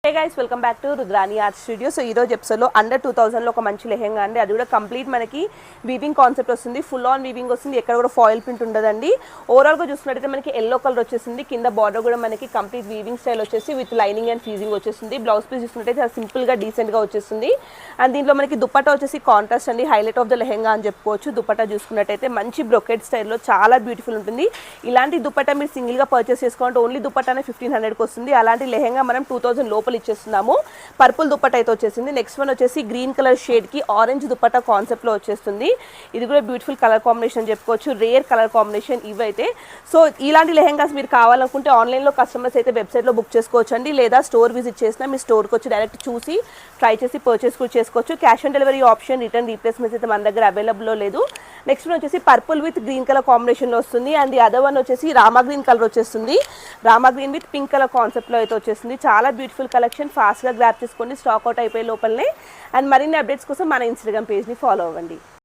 Hey guys welcome back to Rudrani art studio. So ఈరోజు ఎపిసోడ్లో under 2000లో ఒక మంచి లెహెంగా అండి. అది కూడా కంప్లీట్ మనకి వీవింగ్ కాన్సెప్ట్ వస్తుంది, ఫుల్ ఆన్ వీవింగ్ వస్తుంది, ఎక్కడ కూడా ఫాయిల్ ప్రింట్ ఉండదండి. ఓవరాల్గా చూసుకున్నట్టయితే మనకి ఎల్లో కలర్ వచ్చేసింది, కింద బార్డర్ కూడా మనకి కంప్లీట్ వీవింగ్ స్టైల్ వచ్చేసి విత్ లైనింగ్ అండ్ ఫీజింగ్ వచ్చేసింది. బ్లౌజ్ పీస్ చూసుకున్నట్టయితే అది సింపుల్గా డీసెంట్గా వచ్చేస్తుంది. అండ్ దీంట్లో మనకి దుపట్టా వచ్చేసి కాంట్రాస్ట్ అండి, హైలైట్ ఆఫ్ ద లెహెంగా అని చెప్పుకోవచ్చు. దుపట్టా చూసుకున్నట్టయితే మంచి బ్రొకెట్ స్టైల్లో చాలా బ్యూటిఫుల్ ఉంటుంది. ఇలాంటి దుపట్టా మీరు సింగిల్గా పర్చేస్ చేసుకోవాలంటే ఓన్లీ దుపట్టానే 1500కి వస్తుంది. అలాంటి లెహెంగా మనం 2000 లోపల ఇచ్చేస్తున్నాము. పర్పుల్ దుపట్టా అయితే వచ్చేసింది. నెక్స్ట్ వన్ వచ్చేసి గ్రీన్ కలర్ షేడ్కి ఆరెంజ్ దుపట్టా కాన్సెప్ట్లో వచ్చేస్తుంది. ఇది కూడా బ్యూటిఫుల్ కలర్ కాంబినేషన్ చెప్పుకోవచ్చు, రేర్ కలర్ కాంబినేషన్ ఇవైతే. సో ఇలాంటి లెహెంగాస్ మీరు కావాలనుకుంటే ఆన్లైన్లో కస్టమర్స్ అయితే వెబ్సైట్లో బుక్ చేసుకోవచ్చు అండి, లేదా స్టోర్ విజిట్ చేసినా మీ స్టోర్కి వచ్చి డైరెక్ట్ చూసి ట్రై చేసి పర్చేస్ కూడా చేసుకోవచ్చు. Cash on delivery option, return replacements అయితే మన దగ్గర అవైలబుల్లో లేదు. నెక్స్ట్ వన్ వచ్చేసి పర్పుల్ విత్ గ్రీన్ కలర్ కాంబినేషన్లో వస్తుంది. అండ్ ది అదర్ వన్ వచ్చేసి రామా గ్రీన్ కలర్ వచ్చేస్తుంది. Rama green with pink colour కాన్సెప్ట్లో అయితే వచ్చేస్తుంది. చాలా బ్యూటిఫుల్ కలెక్షన్, ఫాస్ట్గా గ్రాప్ చేసుకోండి, స్టాక్ అవుట్ అయిపోయే లోపలనే. అండ్ మరిన్ని అప్డేట్స్ కోసం మన ఇన్స్టాగ్రామ్ పేజ్ని ఫాలో అవ్వండి.